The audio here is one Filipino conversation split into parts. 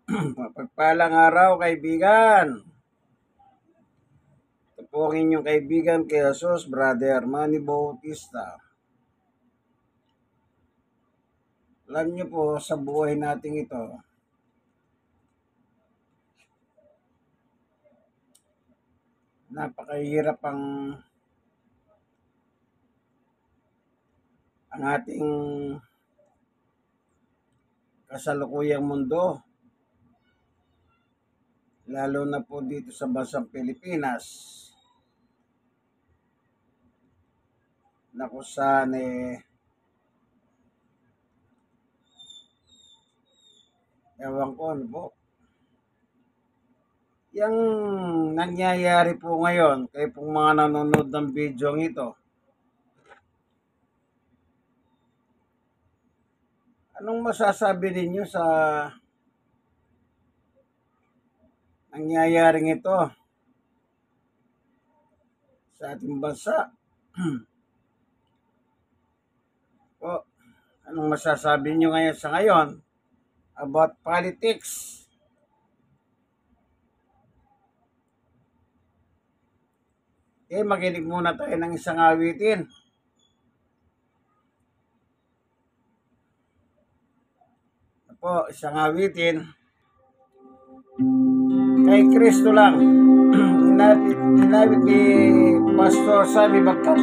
Mapagpalang araw, kaibigan. Ito po ang inyong kaibigan kay Jesus, Brother Manny Bautista. Alam niyo po, sa buhay nating ito, napakahirap ang ating kasalukuyang mundo. Lalo na po dito sa bansang Pilipinas, na kung saan ewan ko ano po. Yang nangyayari po ngayon, kayo pong mga nanonood ng video ito, anong masasabi ninyo sa nangyayaring ito sa ating bansa? Po, anong masasabi niyo ngayon sa ngayon about politics? Makinig muna tayo ng isang awitin. Po, isang awitin. Kay Kristo lang. Inabit ni Pastor Sammy Bagkat.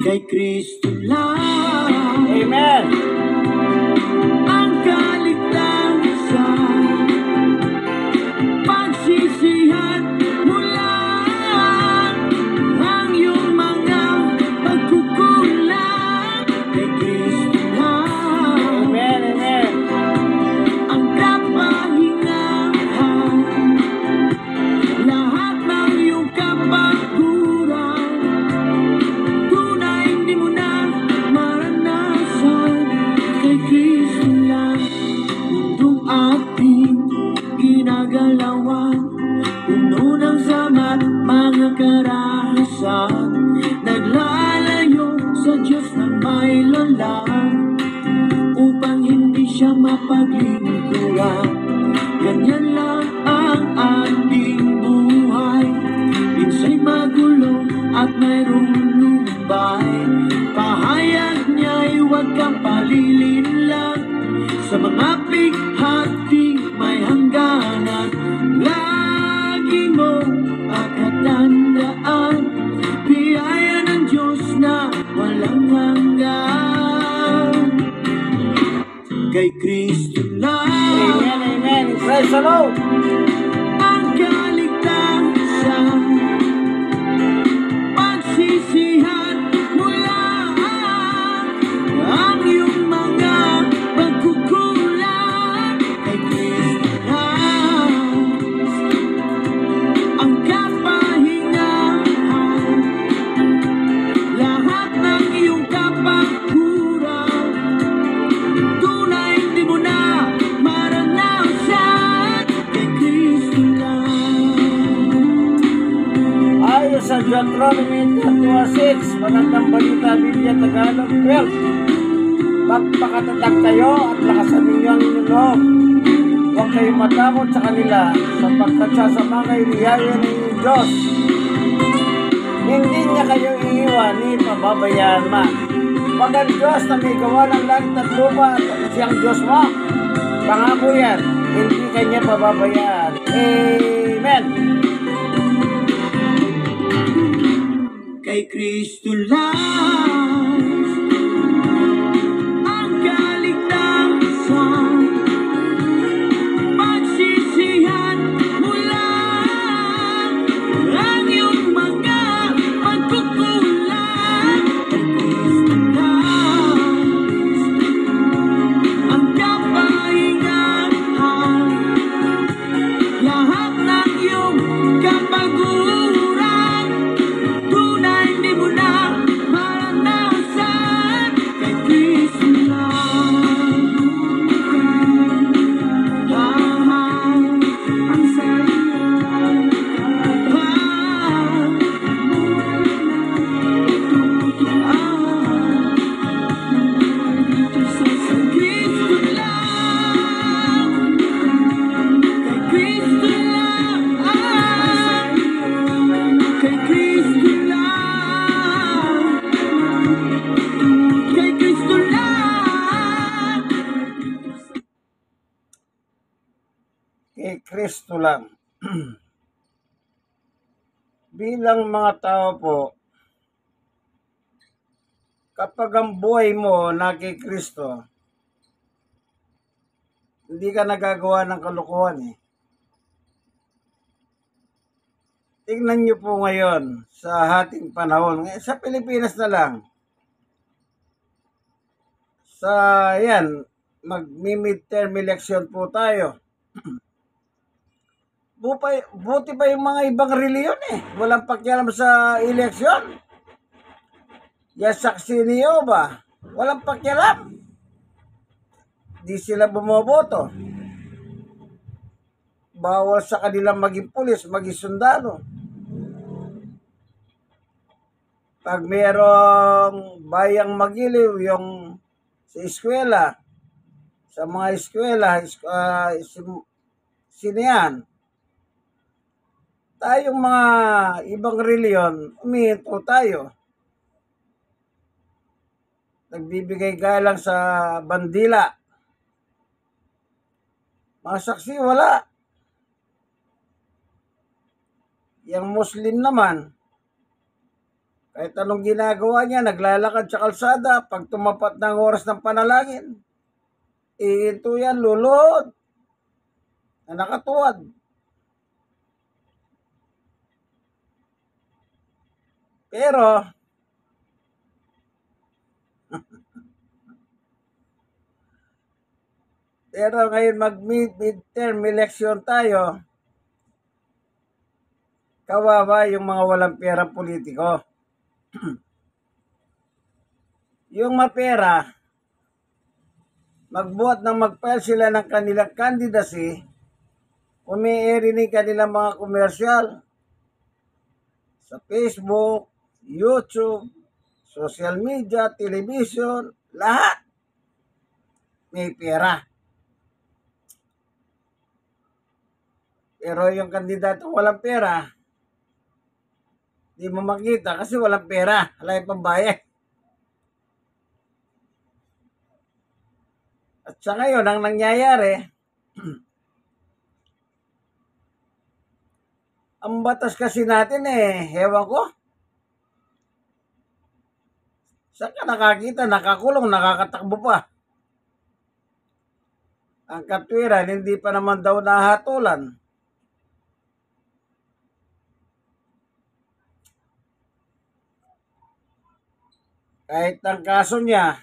Kay Kristo lang. Amen. Ang kaligtasan, pagsisihan mo lang ang iyong mga pagkukulang. Kay Kristo lang. Amen, amen. Ang kapahingahan, lahat ng iyong kapaguran, ginagalawan, puno ng samat, mga karahasan, naglalayo sa Diyos na may lalang, upang hindi siya mapaglingkuran. Ganyan lang ang ating buhay, minsa'y magulo at mayroong lumbay. Pahayag niya'y huwag kang palilinlang sa mga pighati may hangganan. Lagi mo pakatandaan, biyaya ng Diyos na walang hanggan. Kay Kristo lang. Amen, amen. Praise the Lord. Ang kaligtasan, pagsisihan mo lang ang iyong mga pagkukulang. Kay Kristo lang. Ang kapahingahan, lahat ng iyong kapaguran, tunay hindi mo na maranasan. Kay Kristo lang. Ayon sa Deuteronomy 2:6, Magandang Balita, Biblia Tagalog 12, magpakatatag kayo at lakasan ninyo ang inyong loob. Huwag kayong matakot sa kanila, sapagkat sasama kayo niyaya ng inyong Diyos. Hindi niya kayo iiwan ni pababayaan man. Pag ang Diyos na may gawa ng langit at lupa at siyang Diyos mo, pangako yan. hindi kanya pababayaan. Amen. Kay Kristo lang ang kaligtasan, pagsisihan mula ang iyong mga pagkukulang. Kay Kristo lang ang kapahingahan, lahat ng iyong kapaguran, tunay di mo na maranasan. Kay Kristo lang ang sa'yo. Sa Kristo lang, kay Kristo lang, kay Kristo lang, kay Kristo lang. Kay Kristo lang. Bilang mga tao po, kapag ang buhay mo na kay Kristo, hindi ka nagagawa ng kalokohan eh. Tingnan niyo po ngayon sa ating panahon, sa Pilipinas na lang. Sa yan, mag-midterm election po tayo. Buti pa yung mga ibang reliyon eh. Walang pakialam sa eleksyon. Yan saksi ni Jehovah, walang pakialam. Di sila bumoboto. Bawal sa kanilang maging pulis, maging sundalo. Pag mayroong bayang magiliw yung sa eskwela, sa mga eskwela, sinihan, tayong mga ibang reliyon, umihinto tayo. Nagbibigay galang sa bandila. Mga saksi, wala. Yang Muslim naman, kahit anong ginagawa niya, naglalakad sa kalsada, pag tumapat ng oras ng panalangin, ito yan, lulod, na nakatuwad. Pero, ngayon mag-midterm election tayo, kawawa yung mga walang pera politiko. Yung mapera, magbuhat ng mag-file sila ng kanilang candidacy, umi-airin kanilang mga komersyal sa Facebook, YouTube, social media, television, lahat may pera. Pero yung kandidato walang pera, di mo makita kasi walang pera, wala yung pambayad. At sa ngayon, ang nangyayari, ang batas kasi natin hewan ko. Saan ka nakakita, nakakulong, nakakatakbo pa. Ang katwiran, hindi pa naman daw nahatulan. Kahit ang kaso niya,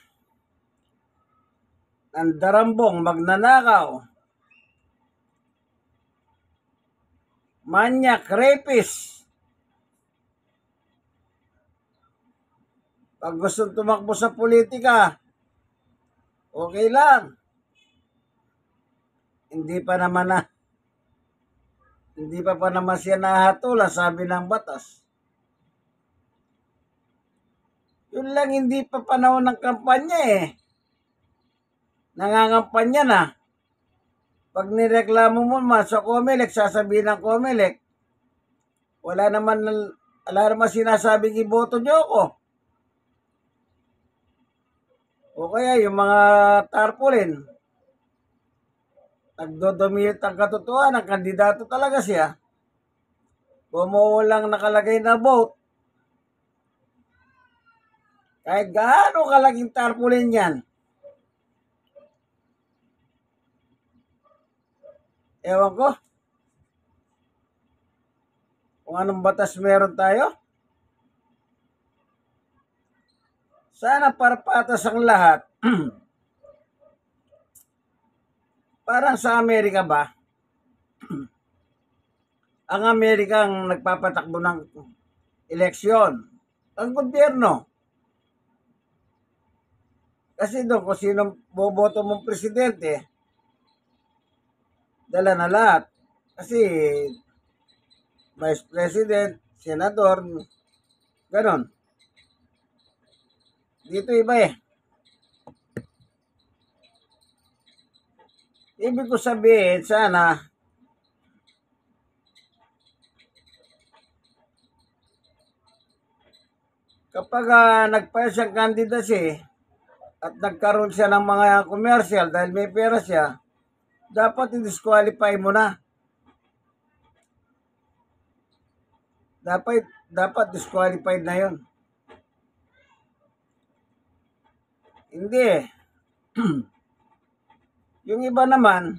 ang darambong, magnanakaw, manyak, rapist. Pag gusto tumakbo sa politika, okay lang. Hindi pa naman siya nahatulan, sabi ng batas. Yun lang, hindi pa panahon ng kampanya Nangangampanya na. Pag nireklamo mo man sa COMELEC, sasabihin ng COMELEC, wala naman sinasabing iboto nyo ako. O kaya yung mga tarpaulin, nagdodomit ang katotohanan, kandidato talaga siya, kung walang nakalagay na vote, kahit gaano kalaging tarpaulin yan, ewan ko, kung anong batas meron tayo. Sana para patas ang lahat. Parang sa Amerika ba? Ang Amerika ang nagpapatakbo ng eleksyon. Ang gobyerno. Kasi doon kung sino boboto mong presidente, dala na lahat. Kasi vice president, senador, ganon. Dito iba eh. Ibig ko sabihin, sana kapag nag-file siyang candidacy at nagkaroon siya ng mga commercial dahil may pera siya, dapat i-disqualify mo na. Dapat disqualified na yun. Hindi eh. Yung iba naman,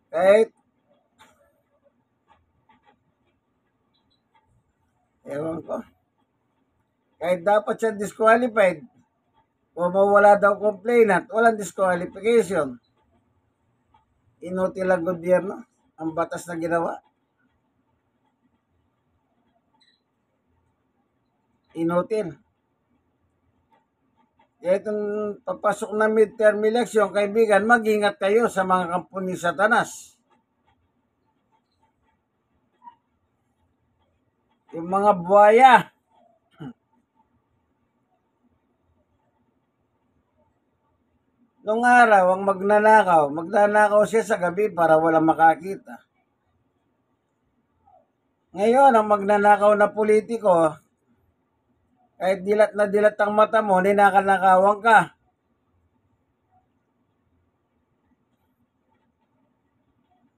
kahit ewan ko, kahit dapat siya disqualified, kung mawala daw complainant, walang disqualification. Inutil ang gobyerno ang batas na ginawa. Inutil. Kaya itong papasok na midterm election, kaibigan, mag-ingat kayo sa mga kampo ni Satanas. Yung mga buhaya. Nung araw, ang magnanakaw siya sa gabi para walang makakita. Ngayon, ang magnanakaw na politiko, kahit dilat na dilat ang mata mo, ninakanakawan ka.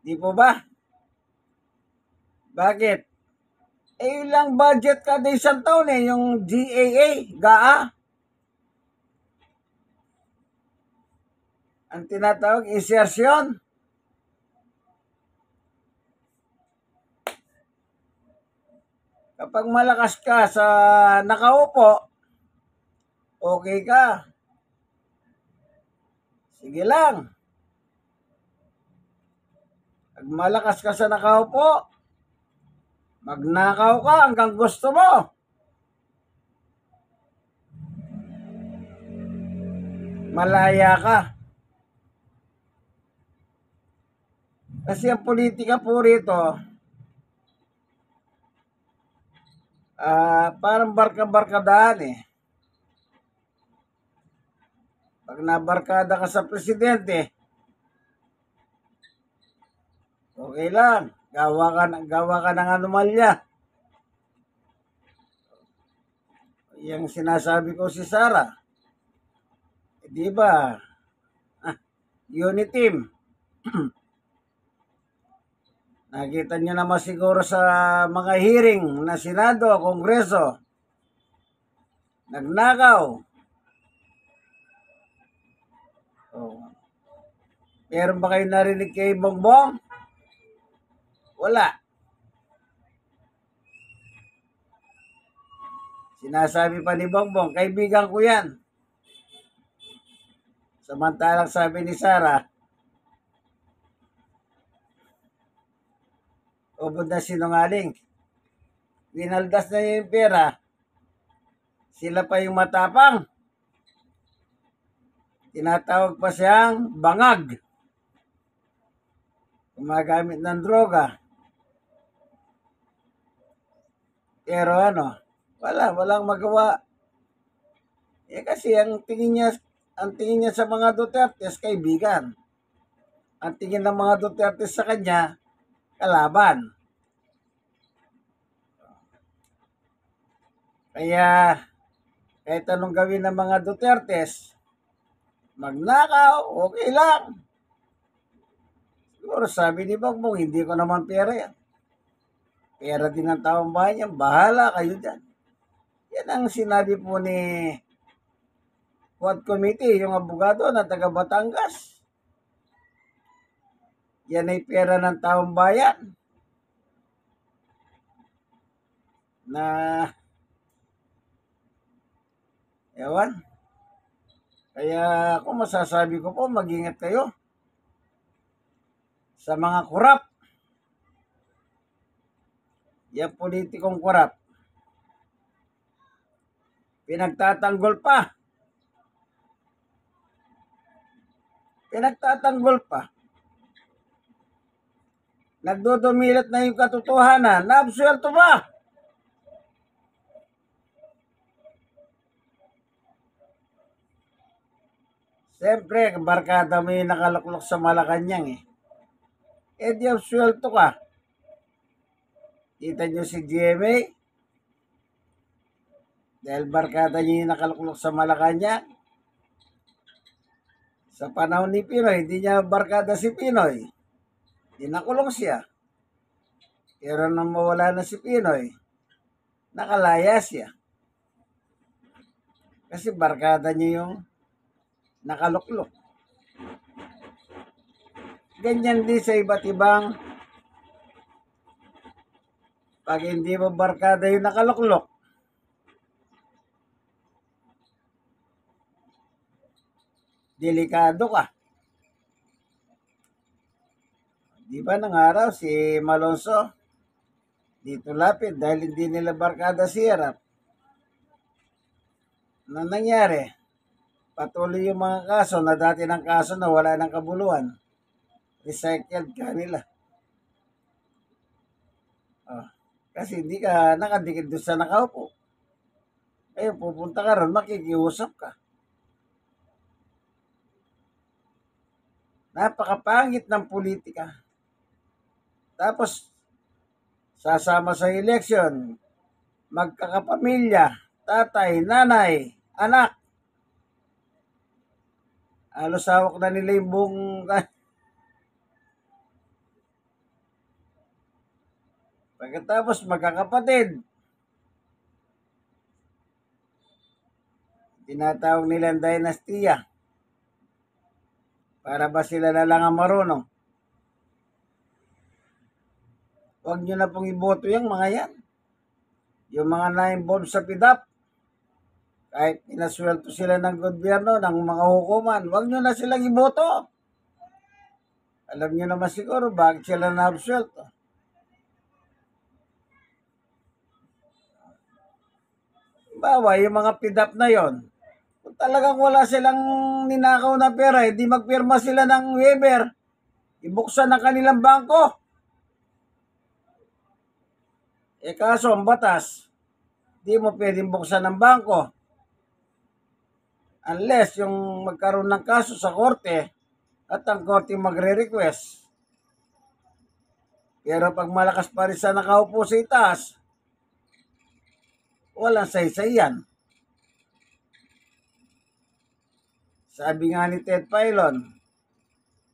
Di po ba? Bakit? Eh, ilang budget kada isang taon eh, yung GAA. Ang tinatawag, insertion. Kapag malakas ka sa nakaupo, okay ka. Sige lang. Pag malakas ka sa nakaupo, magnakaw ka hanggang gusto mo. Malaya ka. Kasi ang politika po rito, parang barka-barkadahan eh. Pag nabarkada ka sa presidente, okay lang. Gawa ka ng anomalya. Yang sinasabi ko si Sara. Di ba? Uniteam. Nakita niyo naman siguro sa mga hearing na Senado, Kongreso. Nagnakaw. Oh. Meron ba kayo narinig kay Bongbong? Wala. Sinasabi pa ni Bongbong, kaibigan ko yan. Samantalang sabi ni Sara, ubod na sinungaling. Winaldas na yung pera. Sila pa yung matapang. Tinatawag pa siyang bangag. Gumagamit ng droga. Pero walang magawa. Eh kasi ang tingin niya sa mga Duterte kaibigan. Ang tingin ng mga Duterte sa kanya, kalaban. Kaya, kahit anong gawin ng mga Dutertes, magnakaw, okay lang. Siguro sabi ni Bongbong, hindi ko naman pera yan. Pera din ng taong bayan yan. Bahala kayo dyan. Yan ang sinabi po ni Quad Committee, yung abogado na taga Batangas. Yan ay pera ng taong bayan na ewan. Kaya kung masasabi ko po, mag-ingat kayo sa mga kurap. Yan politikong kurap. Pinagtatanggol pa. Nagdudumilit na yung katotohanan. Naabsuelto ba? Siyempre, barkada mo yung nakaluklok sa Malacanang eh. Eh di absuelto ka. Kita nyo si GMA? Dahil barkada nyo yung nakaluklok sa Malacanang. Sa panahon ni Pinoy, hindi niya barkada si Pinoy. Dinakulong siya. Pero nang mawala na si Pinoy, nakalaya siya. Kasi barkada niya yung nakaluklok. Ganyan din sa iba't ibang pag hindi mo barkada yung nakaluklok, delikado ka. Di ba nang araw si Malonzo dito lapit dahil hindi nila barkada si Erap. Ano nangyari? Patuloy yung mga kaso na dati ng kaso na wala ng kabuluhan. Recycled kanila. Kasi hindi ka nakadikit doon sa nakaupo. Ngayon pupunta ka ron, makikiusap ka. Napakapangit ng politika. Tapos, sasama sa election, magkakapamilya, tatay, nanay, anak. Halos hawak na nila yung buong... Pagkatapos, magkakapatid. Tinatawag nilang dinastiya. Para ba sila na lang ang marunong? Huwag nyo na pong iboto yung mga yan. Yung mga na-involve sa PIDAP, kahit pinaswelto sila ng gobyerno, ng mga hukuman, huwag nyo na silang iboto. Alam nyo naman siguro bakit sila na-absuelto. Bawa, yung mga PIDAP na yon, kung talagang wala silang ninakaw na pera, hindi magpirma sila ng waiver, ibuksan ng kanilang bangko. Eh kaso ang batas, di mo pwedeng buksan ng bangko unless yung magkaroon ng kaso sa korte at ang korte magre-request. Pero pag malakas pa rin sa nakaupo sa itaas, walang saysay yan. Sabi nga ni Ted Filon,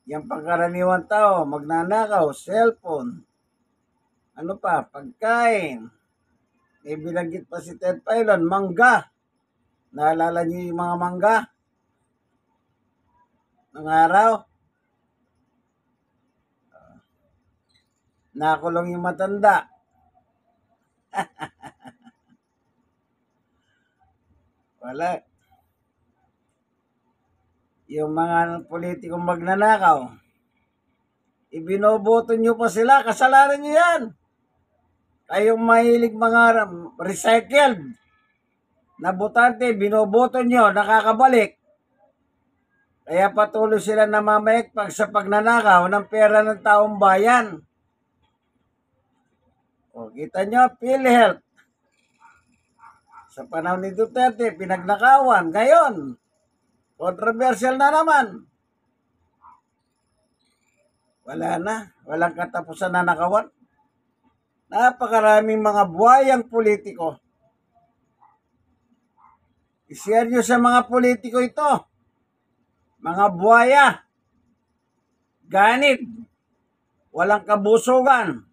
yung pangkaraniwan tao, magnanakaw, cellphone, ano pa, pagkain. May binanggit pa si Ted Filon, mangga. Naalala niyo yung mga mangga? Ng araw? Nakulong yung matanda. Wala. Yung mga politikong magnanakaw, ibinoboto nyo pa sila, kasalanan nyo yan. Kayong mahilig mga recycled na botante, binoboto nyo, nakakabalik. Kaya patuloy sila namamayagpag sa pagnanakaw ng pera ng taong bayan. O, kita nyo, PhilHealth. Sa panahon ni Duterte, pinagnakawan. Ngayon, controversial na naman. Wala na. Walang katapusan na nakawan. Napakaraming mga buhayang politiko. I-share nyo sa mga politiko ito. Mga buhaya. Ganit. walang kabusugan.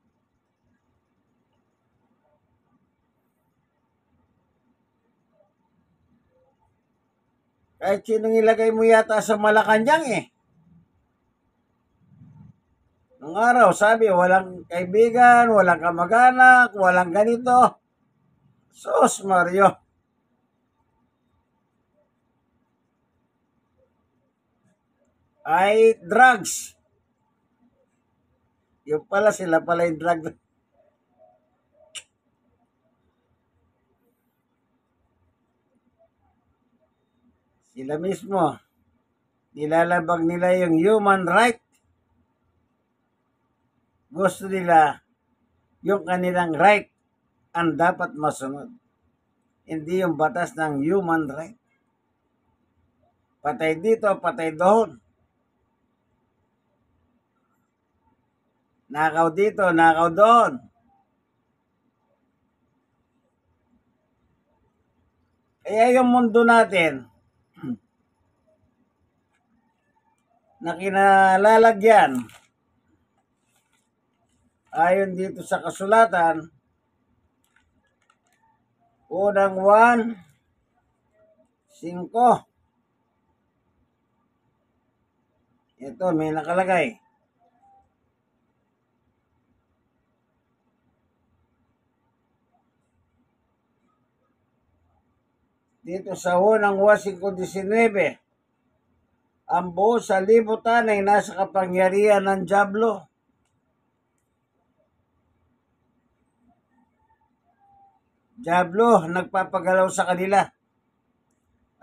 Kahit sinong ilagay mo yata sa Malacanang eh. Nung araw, sabi, walang kaibigan, walang kamag-anak, walang ganito. Sus, Mario. Ay, drugs. Yung pala, sila pala yung drug. Sila mismo, nilalabag nila yung human right. Gusto nila yung kanilang right ang dapat masunod. Hindi yung batas ng human right. Patay dito, patay doon. Nakaw dito, nakaw doon. Kaya yung mundo natin na kinalalagyan ayon dito sa kasulatan, unang 1:5. Ito, may nakalagay. Dito sa unang 1:19, ang buo sa libutan ay nasa kapangyarihan ng dyablo. Dyablo, nagpapagalaw sa kanila.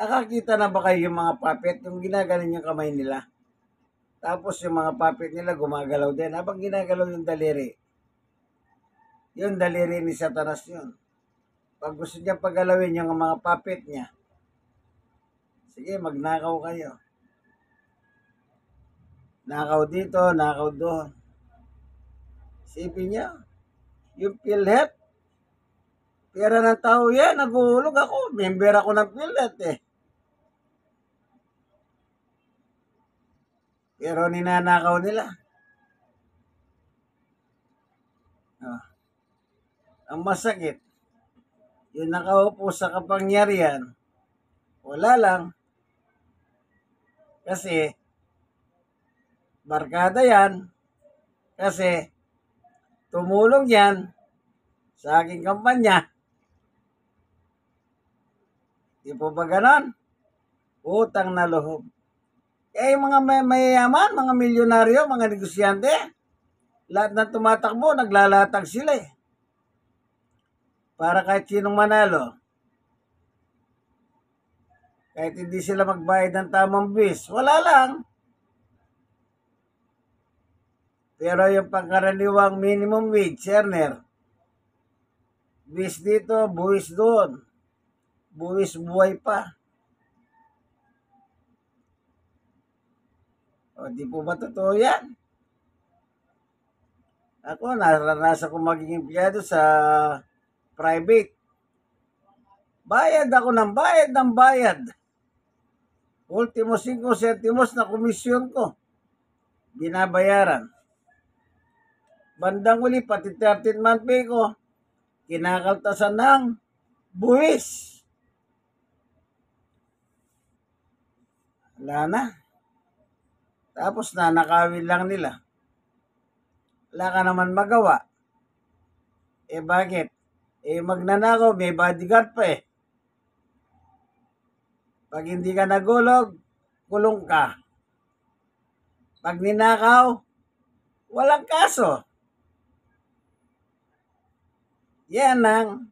Nakakita na ba kayo yung mga puppet, yung ginagaling yung kamay nila? Tapos yung mga puppet nila gumagalaw din. Habang ginagalaw yung daliri. Yung daliri ni Satanas yun. Pag gusto niya pagalawin yung mga puppet niya, sige, magnakaw kayo. Nakaw dito, nakaw doon. Isipin niya, yung PhilHealth, pera ng tao yan, naguhulog ako. Member ako ng PhilHealth eh. Pero ninanakaw nila. Ang masakit, yung nakaupo sa kapangyarihan, wala lang. Kasi, barkada yan. Kasi, tumulong yan sa aking kampanya. Di po ba ganon? Utang na loob. Eh, yung mga mayayaman, mga milyonaryo, mga negosyante, lahat na tumatakbo, naglalatag sila eh. Para kahit sinong manalo, kahit hindi sila magbayad ng tamang buwis, wala lang. Pero yung pangkaraniwang minimum wage earner, buwis dito, buwis doon, buwis buhay pa. O, di po ba totoo yan? Ako, naranasan ko maging empleyado sa private. Bayad ako ng bayad. Ultimo 5 centimos na komisyon ko. Binabayaran. Bandang uli, pati 13th month pay ko, kinakaltasan ng buwis. Wala na. Tapos nanakawin lang nila. Wala ka naman magawa. Eh bakit? Eh magnanakaw, may bodyguard pa eh. Pag hindi ka nagulog, kulong ka. Pag ninakaw, walang kaso. Yan ang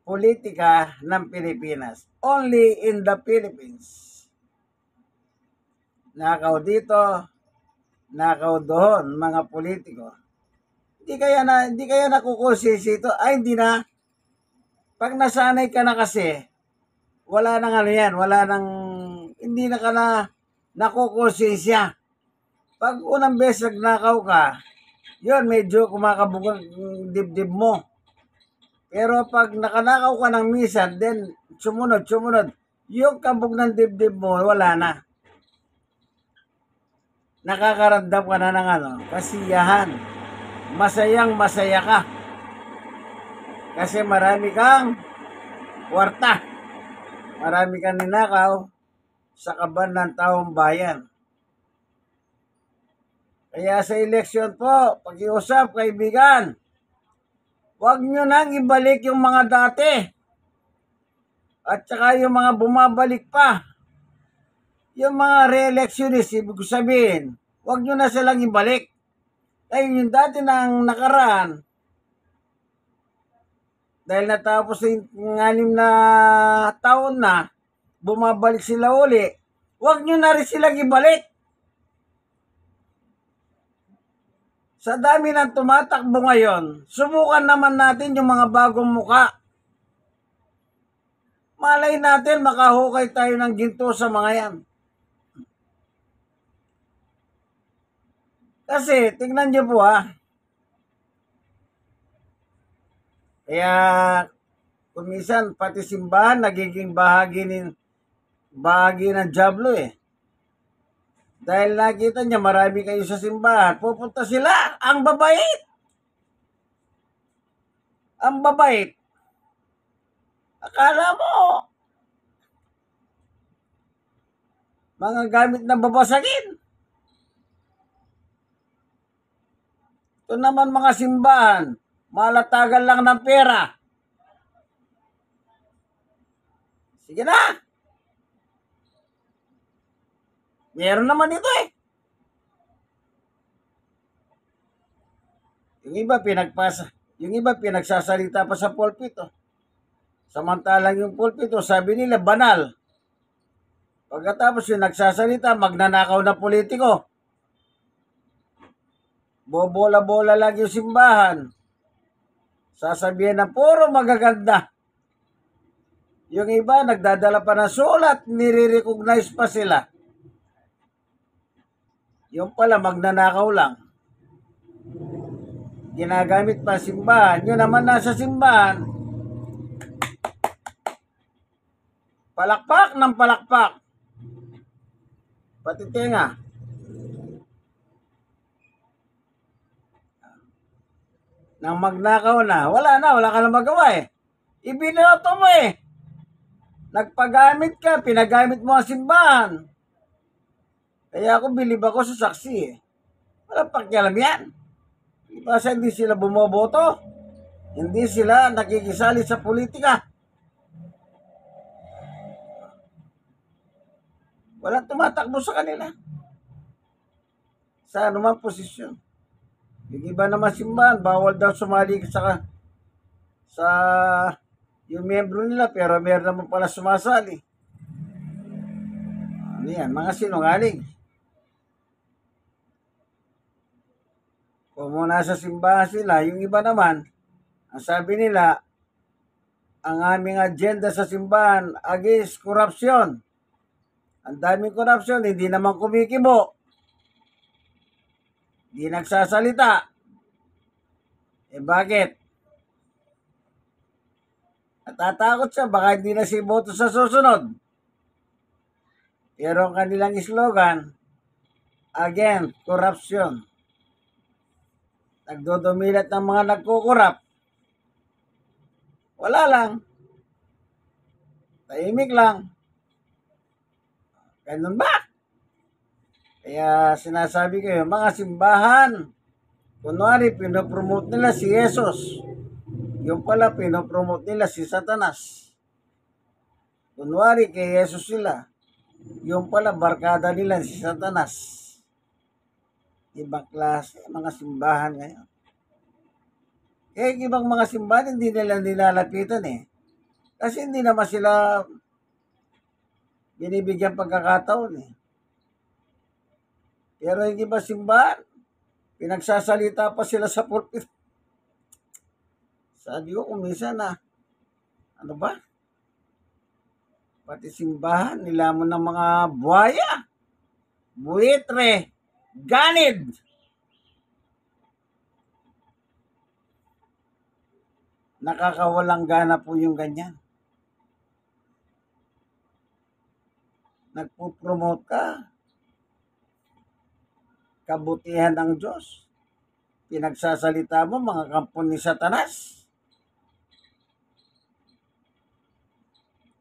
politika ng Pilipinas. Only in the Philippines. Nakaw dito, nakaw doon, mga politiko. Hindi kaya nakukusisi ito. Ay, hindi na. Pag nasanay ka na kasi, wala nang ano yan, hindi na ka na nakukusisya. Pag unang beses nagnakaw ka, yun, medyo kumakabugang dibdib mo. Pero pag nakanakaw ka ng minsan, then sumunod, yung kabog ng dibdib mo, wala na. nakakaramdam ka na ng kasiyahan. Masayang masaya ka. Kasi marami kang kwarta. Marami kang ninakaw sa kaban ng taong bayan. Kaya sa eleksyon po, pag-iusap kaibigan, huwag nyo nang ibalik yung mga dati. At saka yung mga bumabalik pa. Yung mga re-electionist, ibig ko sabihin, huwag nyo na silang ibalik. Kaya yung dati ng nakaraan, dahil natapos yung 6 na taon na, bumabalik sila uli, huwag nyo na rin silang ibalik. Sa dami ng tumatakbo ngayon, subukan naman natin yung mga bagong muka. Malay natin makahukay tayo ng ginto sa mga yan. Kasi, tingnan nyo po Kaya, kung minsan, pati simbahan, nagiging bahagi ng Diablo Dahil nakita niya, marami kayo sa simbahan, pupunta sila, ang babait. Ang babait. Akala mo, mga gamit na babasagin. Ito naman mga simbahan, malatagan lang ng pera. Sige na. Meron naman ito Yung iba pinagsasalita pa sa pulpito. Samantalang yung pulpito, sabi nila banal. Pagkatapos yung nagsasalita, magnanakaw na politiko. Bobola-bola lang yung simbahan. Sasabihin na puro magaganda. Yung iba, nagdadala pa ng sulat, nire-recognize pa sila. Yung pala, magnanakaw lang. Ginagamit pa simbahan. Yun naman nasa simbahan. Palakpak ng palakpak. Pati tenga. Nang magnakaw na, wala ka na magawa Ibinoto mo Nagpagamit ka, pinagamit mo ang simbahan. Kaya ako bilib ako sa saksi Walang pakialam yan. Kasi hindi sila bumoboto. Hindi sila nakikisali sa politika. Walang tumatakbo sa kanila. Sa anumang posisyon. Yung iba naman simbahan, bawal daw sumali sa yung miyembro nila, pero meron naman pala sumasali. Ano yan? Mga sinungaling. Kung muna sa simbahan sila, yung iba naman, ang sabi nila, ang aming agenda sa simbahan against corruption. Ang daming corruption, hindi naman kumikibo. Hindi nagsasalita. Bakit? Natatakot siya, baka hindi na siya boto sa susunod. Pero ang kanilang slogan, again, corruption. Nagdodomilat ng mga nagkukurap. Wala lang. Tahimik lang. Ganun ba? Kaya sinasabi ko mga simbahan, kunwari pinopromote nila si Jesus. Yung pala pinopromote nila si Satanas. Kunwari kay Jesus sila. Yung pala barkada nila si Satanas. Ibang klase, mga simbahan ngayon. Kaya ibang mga simbahan hindi nila nilalapitan Kasi hindi naman sila binibigyan pagkakataon Pero yung iba simbahan, pinagsasalita pa sila sa pulpit. Sabi ko kung minsan ano ba? Pati simbahan, nilamon ng mga buhaya, buitre, ganid. Nakakawalang gana po yung ganyan. Nagpo-promote ka. kabutihan ng Diyos. Pinagsasalita mo mga kampo ni Satanas.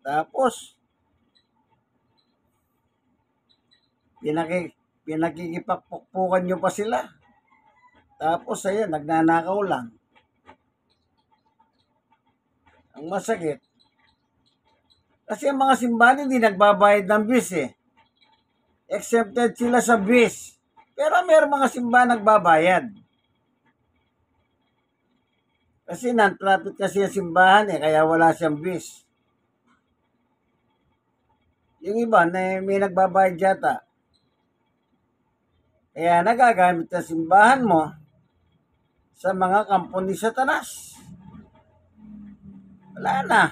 Tapos, pinakikipagpukpukan nyo pa sila. Tapos, ayan, nagnanakaw lang. Ang masakit. Kasi ang mga simbahan hindi nagbabayad ng bis eh. Exempted sila sa bis. Pero mayroong mga simbahan nagbabayad. Kasi non-profit kasi ang simbahan eh, kaya wala siyang bis. Yung iba, may nagbabayad yata. Kaya nagagamit ang simbahan mo sa mga kampo ni Satanas. Wala na.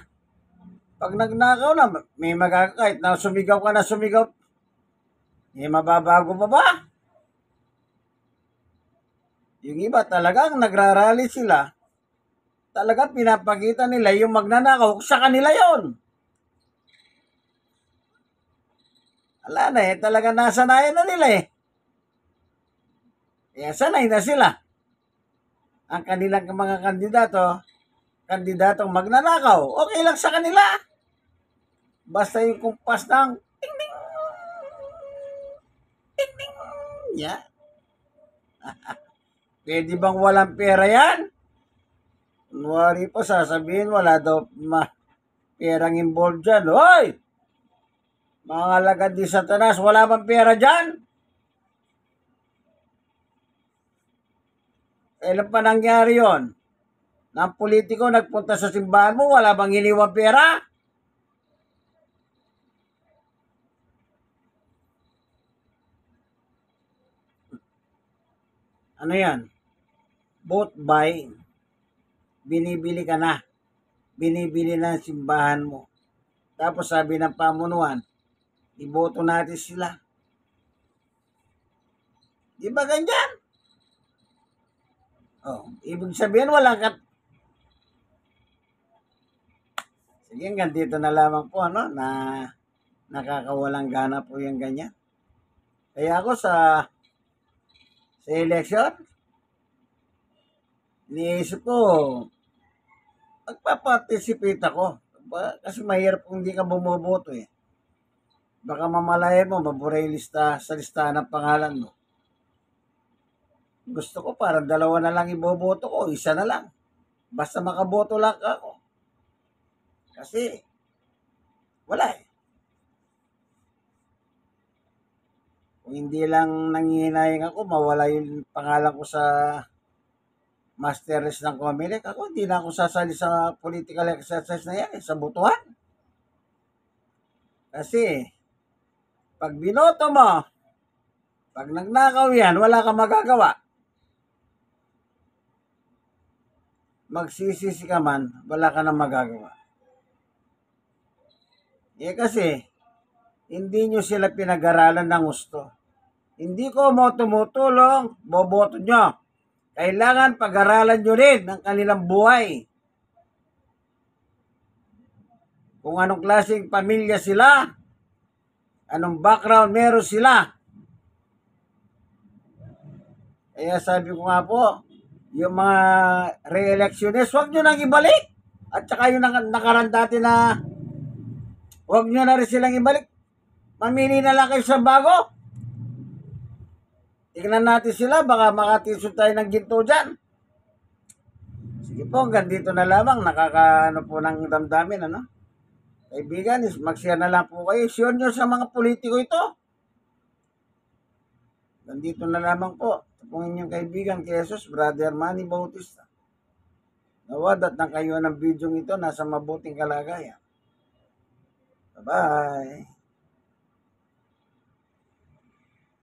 Pag nagnakaw na, may kahit na sumigaw ka na sumigaw, may mababago pa ba? Yung iba talagang nagrarally sila, talagang pinapakita nila yung magnanakaw sa kanila yon. Wala na eh, talagang nasanayan na nila eh. Kaya sanay na sila. Ang kanilang mga kandidatong magnanakaw, okay lang sa kanila. Basta yung kumpas ng ting ting, ting ting, yeah. Pwede bang walang pera yan? Kunwari pa sasabihin, wala daw perang involved dyan. Hoy! Mga alagad ni Satanas, wala bang pera dyan? Kailan pa nangyari yon? Na ang politiko nagpunta sa simbahan mo, wala bang iniwang pera? Ano yan? Vote buying. Binibili ka na. Binibili na ang simbahan mo. Tapos sabi ng pamunuan, iboto natin sila. Di ba ganyan? Oh, ibig sabihin walang Sige, hanggang dito na lamang po, ano, na nakakawalang gana po yung ganyan. Kaya ako sa election, iniisip ko, magpaparticipate ako. Kasi mahirap kung hindi ka bumoboto eh. Baka mamalayan mo, mabura yung lista sa listahan ng pangalan mo. Gusto ko parang 2 na lang iboboto ko, 1 na lang. Basta makaboto lang ako. Kasi, wala eh. Kung hindi lang nangihinayang ako, mawala yung pangalan ko sa master list ng Comelec, ako hindi na ako sasali sa political exercise na yan, sa botohan. Kasi, pag binoto mo, pag nagnakaw yan, wala kang magagawa. Magsisisi ka man, wala ka nang magagawa. Eh kasi, hindi nyo sila pinag-aralan ng gusto. Hindi ko mo tumutulong, boboto nyo. Kailangan pag-aralan nyo rin ang kanilang buhay. Kung anong klaseng pamilya sila, anong background meron sila. Kaya sabi ko nga po, yung mga re-electionist, huwag nyo nang ibalik. At saka yung nakaraan dati na huwag nyo na rin silang ibalik. Mamili na lang kayo sa bago. Tingnan natin sila, baka makatisod tayo ng ginto dyan. Sige po, hanggang dito na lamang. Nakakaano po ng damdamin, ano? Kaibigan, mag-share na lang po kayo. Share nyo sa mga politiko ito. Nandito na lamang po. Ito pong inyong kaibigan, Jesus, Brother Manny Bautista. Nawadat na kayo ng video ito, nasa mabuting kalagayan. Bye-bye.